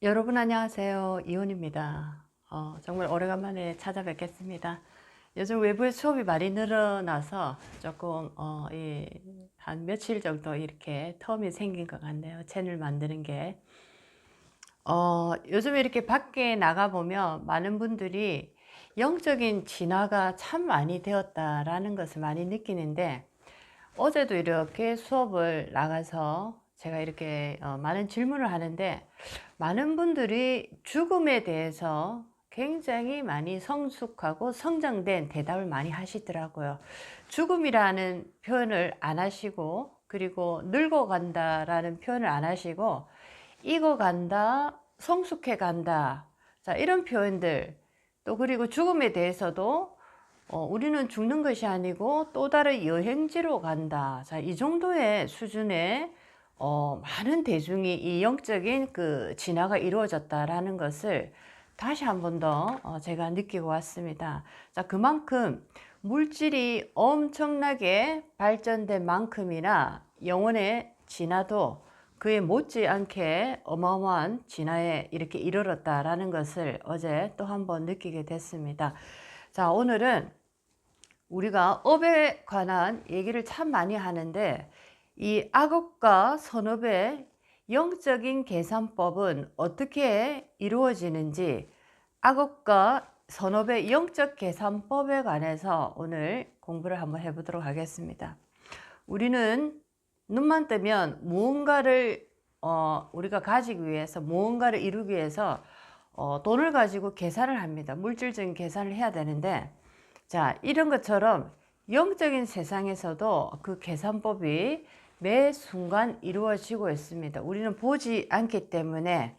여러분 안녕하세요. 이혼입니다. 정말 오래간만에 찾아뵙겠습니다. 요즘 외부의 수업이 많이 늘어나서 조금 한 며칠 정도 이렇게 텀이 생긴 것 같네요. 채널 만드는 게. 요즘 이렇게 밖에 나가보면 많은 분들이 영적인 진화가 참 많이 되었다라는 것을 많이 느끼는데, 어제도 이렇게 수업을 나가서 제가 이렇게 많은 질문을 하는데, 많은 분들이 죽음에 대해서 굉장히 많이 성숙하고 성장된 대답을 많이 하시더라고요. 죽음이라는 표현을 안 하시고, 그리고 늙어간다라는 표현을 안 하시고, 익어간다, 성숙해 간다. 자, 이런 표현들. 또 그리고 죽음에 대해서도 우리는 죽는 것이 아니고 또 다른 여행지로 간다. 자, 이 정도의 수준의 많은 대중이 이 영적인 그 진화가 이루어졌다라는 것을 다시 한 번 더 제가 느끼고 왔습니다. 자, 그만큼 물질이 엄청나게 발전된 만큼이나 영혼의 진화도 그에 못지않게 어마어마한 진화에 이렇게 이르렀다라는 것을 어제 또 한 번 느끼게 됐습니다. 자, 오늘은 우리가 업에 관한 얘기를 참 많이 하는데, 이 악업과 선업의 영적인 계산법은 어떻게 이루어지는지, 악업과 선업의 영적 계산법에 관해서 오늘 공부를 한번 해보도록 하겠습니다. 우리는 눈만 뜨면 무언가를 우리가 가지기 위해서, 무언가를 이루기 위해서 돈을 가지고 계산을 합니다. 물질적인 계산을 해야 되는데, 자, 이런 것처럼 영적인 세상에서도 그 계산법이 매 순간 이루어지고 있습니다. 우리는 보지 않기 때문에,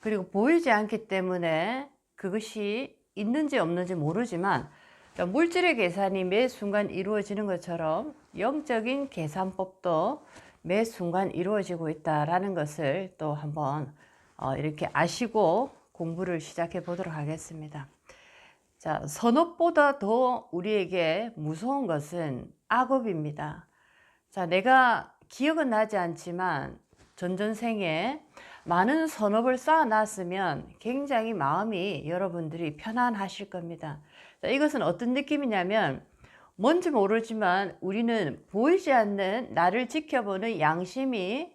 그리고 보이지 않기 때문에 그것이 있는지 없는지 모르지만, 물질의 계산이 매 순간 이루어지는 것처럼 영적인 계산법도 매 순간 이루어지고 있다라는 것을 또 한번 이렇게 아시고 공부를 시작해 보도록 하겠습니다. 자, 선업보다 더 우리에게 무서운 것은 악업입니다. 자, 내가 기억은 나지 않지만 전전생에 많은 선업을 쌓아놨으면 굉장히 마음이 여러분들이 편안하실 겁니다. 자, 이것은 어떤 느낌이냐면, 뭔지 모르지만 우리는 보이지 않는 나를 지켜보는 양심이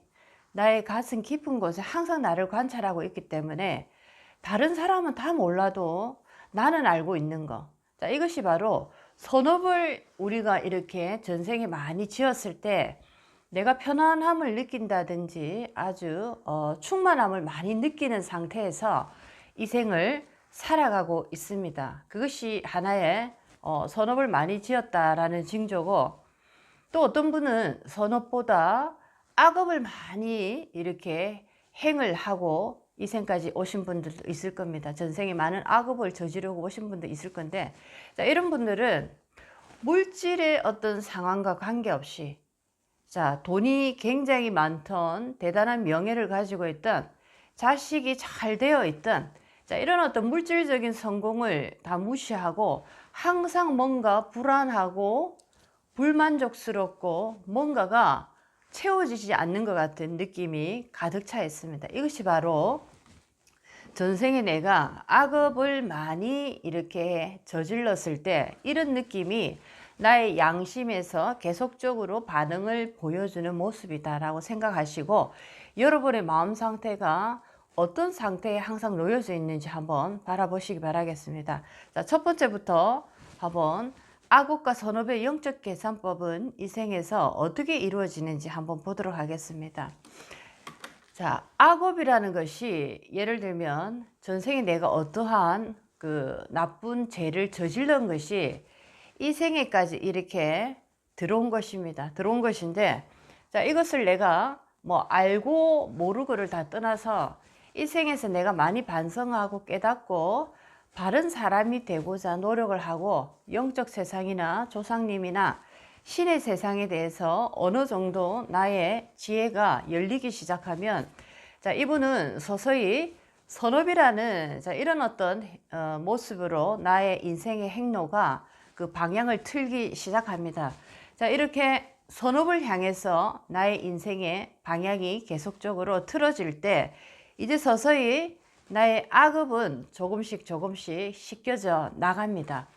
나의 가슴 깊은 곳에 항상 나를 관찰하고 있기 때문에, 다른 사람은 다 몰라도 나는 알고 있는 거. 자, 이것이 바로 선업을 우리가 이렇게 전생에 많이 지었을 때 내가 편안함을 느낀다든지 아주 충만함을 많이 느끼는 상태에서 이 생을 살아가고 있습니다. 그것이 하나의 선업을 많이 지었다라는 징조고, 또 어떤 분은 선업보다 악업을 많이 이렇게 행을 하고 이 생까지 오신 분들도 있을 겁니다. 전생에 많은 악업을 저지르고 오신 분도 있을 건데, 자, 이런 분들은 물질의 어떤 상황과 관계없이, 자, 돈이 굉장히 많던, 대단한 명예를 가지고 있던, 자식이 잘 되어 있던, 자, 이런 어떤 물질적인 성공을 다 무시하고 항상 뭔가 불안하고 불만족스럽고 뭔가가 채워지지 않는 것 같은 느낌이 가득 차 있습니다. 이것이 바로 전생에 내가 악업을 많이 이렇게 저질렀을 때 이런 느낌이 나의 양심에서 계속적으로 반응을 보여주는 모습이다라고 생각하시고, 여러분의 마음 상태가 어떤 상태에 항상 놓여져 있는지 한번 바라보시기 바라겠습니다. 자, 첫 번째부터 한번 악업과 선업의 영적 계산법은 이 생에서 어떻게 이루어지는지 한번 보도록 하겠습니다. 자, 악업이라는 것이 예를 들면 전생에 내가 어떠한 그 나쁜 죄를 저질른 것이 이 생에까지 이렇게 들어온 것입니다. 들어온 것인데, 자, 이것을 내가 뭐 알고 모르고를 다 떠나서 이 생에서 내가 많이 반성하고 깨닫고 바른 사람이 되고자 노력을 하고 영적 세상이나 조상님이나 신의 세상에 대해서 어느 정도 나의 지혜가 열리기 시작하면, 자, 이분은 서서히 선업이라는, 자, 이런 어떤 모습으로 나의 인생의 행로가 그 방향을 틀기 시작합니다. 자, 이렇게 선업을 향해서 나의 인생의 방향이 계속적으로 틀어질 때, 이제 서서히 나의 악업은 조금씩 조금씩 씻겨져 나갑니다.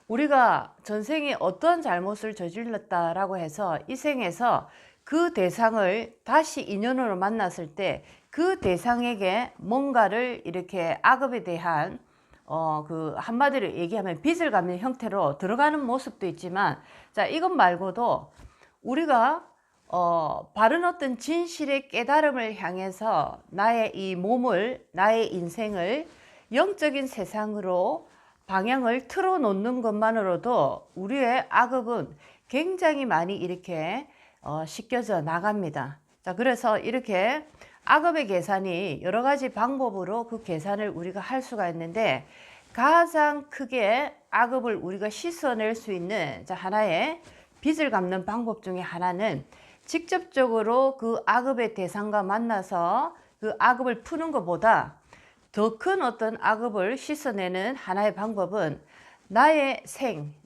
우리가 전생에 어떤 잘못을 저질렀다라고 해서 이 생에서 그 대상을 다시 인연으로 만났을 때 그 대상에게 뭔가를 이렇게 악업에 대한 그 한마디로 얘기하면 빚을 갚는 형태로 들어가는 모습도 있지만, 자, 이것 말고도 우리가 바른 어떤 진실의 깨달음을 향해서 나의 이 몸을, 나의 인생을 영적인 세상으로 방향을 틀어 놓는 것만으로도 우리의 악업은 굉장히 많이 이렇게 씻겨져 나갑니다. 자, 그래서 이렇게 악업의 계산이 여러 가지 방법으로 그 계산을 우리가 할 수가 있는데, 가장 크게 악업을 우리가 씻어낼 수 있는 하나의 빚을 갚는 방법 중에 하나는 직접적으로 그 악업의 대상과 만나서 그 악업을 푸는 것보다 더 큰 어떤 악업을 씻어내는 하나의 방법은 나의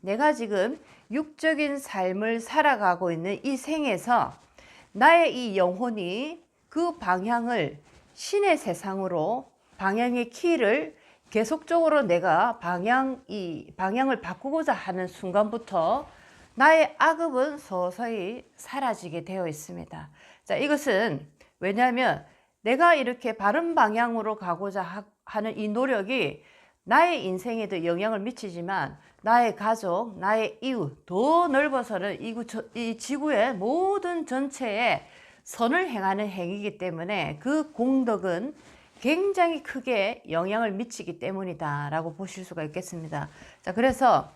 내가 지금 육적인 삶을 살아가고 있는 이 생에서 나의 이 영혼이 그 방향을 신의 세상으로 방향의 키를 계속적으로 내가 방향을 바꾸고자 하는 순간부터 나의 악업은 서서히 사라지게 되어 있습니다. 자, 이것은 왜냐하면 내가 이렇게 바른 방향으로 가고자 하는 이 노력이 나의 인생에도 영향을 미치지만 나의 가족, 나의 이웃, 더 넓어서는 이 지구의 모든 전체에 선을 행하는 행위이기 때문에 그 공덕은 굉장히 크게 영향을 미치기 때문이다 라고 보실 수가 있겠습니다. 자, 그래서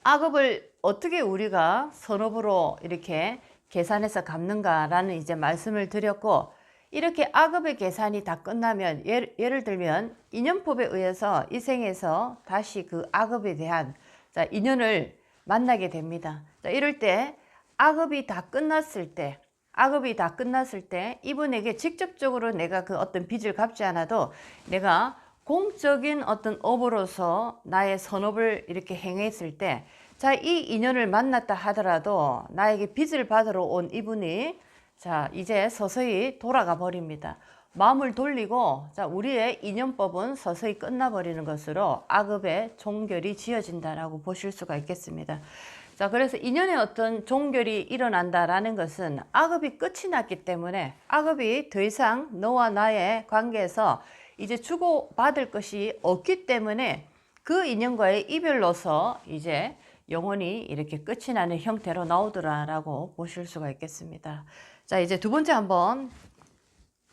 악업을 어떻게 우리가 선업으로 이렇게 계산해서 갚는가라는 이제 말씀을 드렸고, 이렇게 악업의 계산이 다 끝나면 예를 들면 인연법에 의해서 이 생에서 다시 그 악업에 대한 인연을 만나게 됩니다. 자, 이럴 때 악업이 다 끝났을 때 이분에게 직접적으로 내가 그 어떤 빚을 갚지 않아도 내가 공적인 어떤 업으로서 나의 선업을 이렇게 행했을 때, 자, 이 인연을 만났다 하더라도 나에게 빚을 받으러 온 이분이 자, 이제 서서히 돌아가 버립니다. 마음을 돌리고, 자, 우리의 인연법은 서서히 끝나버리는 것으로 악업의 종결이 지어진다라고 보실 수가 있겠습니다. 자, 그래서 인연의 어떤 종결이 일어난다라는 것은 악업이 끝이 났기 때문에, 악업이 더 이상 너와 나의 관계에서 이제 주고받을 것이 없기 때문에 그 인연과의 이별로서 이제 영혼이 이렇게 끝이 나는 형태로 나오더라라고 보실 수가 있겠습니다. 자, 이제 두 번째 한번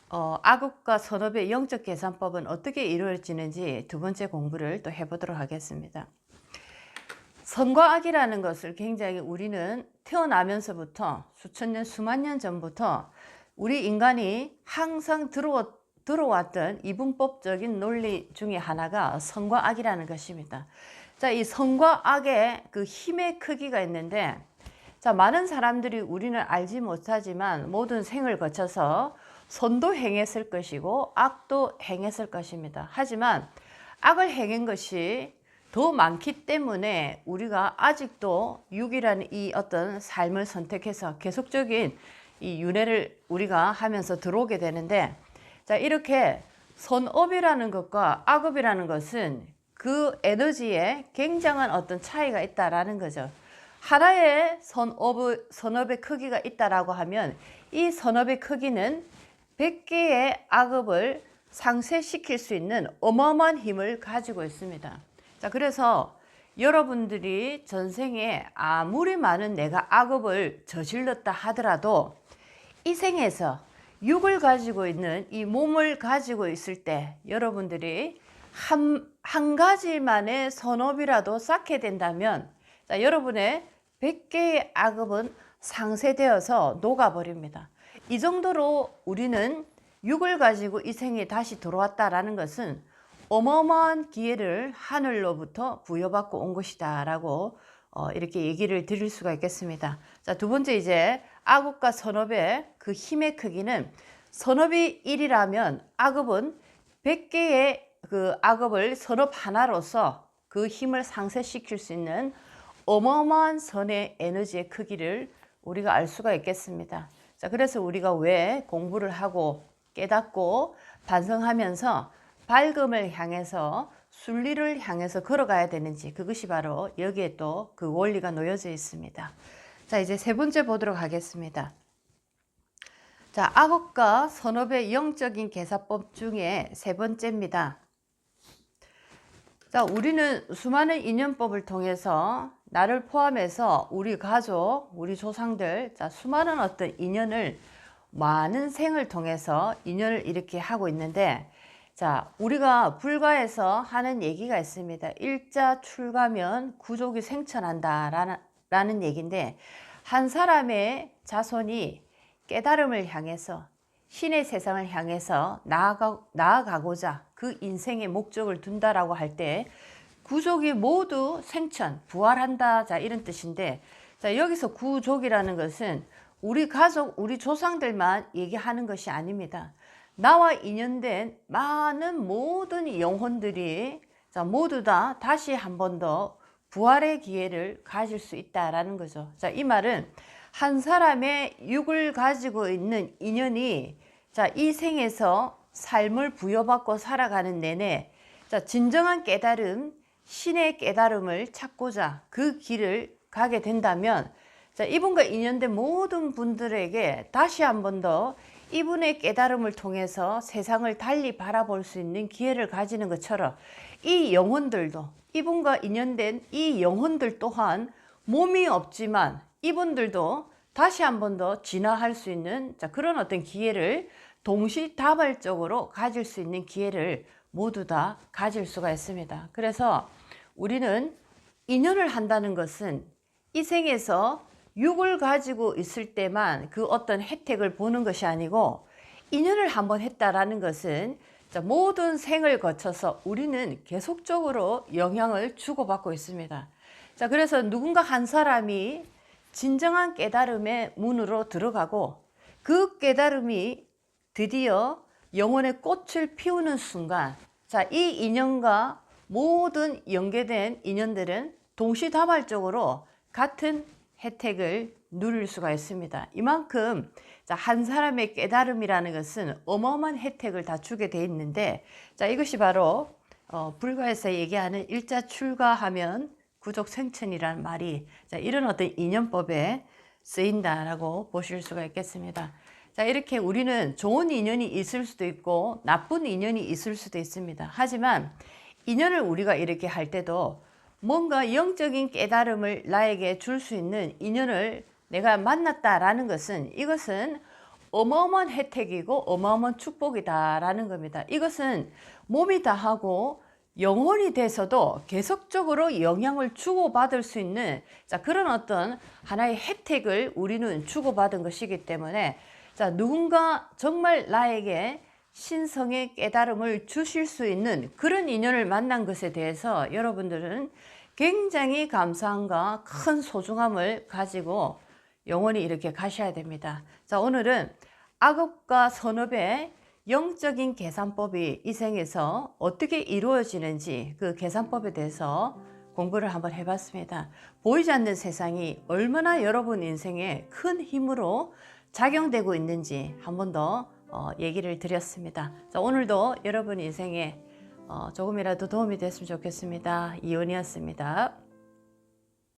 악업과 선업의 영적 계산법은 어떻게 이루어지는지 두 번째 공부를 또 해보도록 하겠습니다. 선과 악이라는 것을 굉장히 우리는 태어나면서부터 수천 년, 수만 년 전부터 우리 인간이 항상 들어왔던 이분법적인 논리 중에 하나가 선과 악이라는 것입니다. 자, 이 선과 악의 그 힘의 크기가 있는데, 자, 많은 사람들이 우리는 알지 못하지만 모든 생을 거쳐서 선도 행했을 것이고 악도 행했을 것입니다. 하지만 악을 행한 것이 더 많기 때문에 우리가 아직도 육이라는 이 어떤 삶을 선택해서 계속적인 이 윤회를 우리가 하면서 들어오게 되는데, 자, 이렇게 선업이라는 것과 악업이라는 것은 그 에너지에 굉장한 어떤 차이가 있다라는 거죠. 하나의 선업의 크기가 있다라고 하면 이 선업의 크기는 100개의 악업을 상쇄시킬 수 있는 어마어마한 힘을 가지고 있습니다. 자, 그래서 여러분들이 전생에 아무리 많은 내가 악업을 저질렀다 하더라도 이 생에서 육을 가지고 있는 이 몸을 가지고 있을 때 여러분들이 한 가지만의 선업이라도 쌓게 된다면, 자, 여러분의 100개의 악업은 상쇄되어서 녹아버립니다. 이 정도로 우리는 육을 가지고 이 생에 다시 들어왔다라는 것은 어마어마한 기회를 하늘로부터 부여받고 온 것이다 라고 이렇게 얘기를 드릴 수가 있겠습니다. 자, 두 번째, 이제 악업과 선업의 그 힘의 크기는, 선업이 1이라면 악업은 100개의 그 악업을 선업 하나로서 그 힘을 상쇄시킬 수 있는 어마어마한 선의 에너지의 크기를 우리가 알 수가 있겠습니다. 자, 그래서 우리가 왜 공부를 하고 깨닫고 반성하면서 밝음을 향해서 순리를 향해서 걸어가야 되는지, 그것이 바로 여기에 또 그 원리가 놓여져 있습니다. 자, 이제 세 번째 보도록 하겠습니다. 자, 악업과 선업의 영적인 계사법 중에 세 번째입니다. 자, 우리는 수많은 인연법을 통해서 나를 포함해서 우리 가족, 우리 조상들, 자, 수많은 어떤 인연을 많은 생을 통해서 인연을 이렇게 하고 있는데, 자, 우리가 불가에서 하는 얘기가 있습니다. 일자 출가면 구족이 생천한다 라는 얘기인데, 한 사람의 자손이 깨달음을 향해서 신의 세상을 향해서 나아가고자 그 인생의 목적을 둔다라고 할 때 구족이 모두 생천, 부활한다, 자, 이런 뜻인데, 자, 여기서 구족이라는 것은 우리 가족, 우리 조상들만 얘기하는 것이 아닙니다. 나와 인연된 많은 모든 영혼들이, 자, 모두 다 다시 한 번 더 부활의 기회를 가질 수 있다라는 거죠. 자, 이 말은 한 사람의 육을 가지고 있는 인연이, 자, 이 생에서 삶을 부여받고 살아가는 내내, 자, 진정한 깨달음, 신의 깨달음을 찾고자 그 길을 가게 된다면, 자, 이분과 인연된 모든 분들에게 다시 한 번 더 이분의 깨달음을 통해서 세상을 달리 바라볼 수 있는 기회를 가지는 것처럼, 이 영혼들도, 이분과 인연된 이 영혼들 또한 몸이 없지만 이분들도 다시 한 번 더 진화할 수 있는, 자, 그런 어떤 기회를 동시다발적으로 가질 수 있는 기회를 모두 다 가질 수가 있습니다. 그래서 우리는 인연을 한다는 것은 이 생에서 육을 가지고 있을 때만 그 어떤 혜택을 보는 것이 아니고, 인연을 한번 했다라는 것은, 자, 모든 생을 거쳐서 우리는 계속적으로 영향을 주고받고 있습니다. 자, 그래서 누군가 한 사람이 진정한 깨달음의 문으로 들어가고 그 깨달음이 드디어 영혼의 꽃을 피우는 순간, 자, 이 인연과 모든 연계된 인연들은 동시다발적으로 같은 혜택을 누릴 수가 있습니다. 이만큼, 자, 한 사람의 깨달음이라는 것은 어마어마한 혜택을 다 주게 돼 있는데, 자, 이것이 바로 불가에서 얘기하는 일자 출가하면 구족 생천이라는 말이, 자, 이런 어떤 인연법에 쓰인다라고 보실 수가 있겠습니다. 자, 이렇게 우리는 좋은 인연이 있을 수도 있고 나쁜 인연이 있을 수도 있습니다. 하지만 인연을 우리가 이렇게 할 때도 뭔가 영적인 깨달음을 나에게 줄 수 있는 인연을 내가 만났다라는 것은, 이것은 어마어마한 혜택이고 어마어마한 축복이다라는 겁니다. 이것은 몸이 다하고 영혼이 돼서도 계속적으로 영향을 주고받을 수 있는, 자, 그런 어떤 하나의 혜택을 우리는 주고받은 것이기 때문에, 자, 누군가 정말 나에게 신성의 깨달음을 주실 수 있는 그런 인연을 만난 것에 대해서 여러분들은 굉장히 감사함과 큰 소중함을 가지고 영원히 이렇게 가셔야 됩니다. 자, 오늘은 악업과 선업의 영적인 계산법이 이 생에서 어떻게 이루어지는지 그 계산법에 대해서 공부를 한번 해봤습니다. 보이지 않는 세상이 얼마나 여러분 인생에 큰 힘으로 작용되고 있는지 한 번 더 얘기를 드렸습니다. 자, 오늘도 여러분 인생에 조금이라도 도움이 됐으면 좋겠습니다. 이온이었습니다.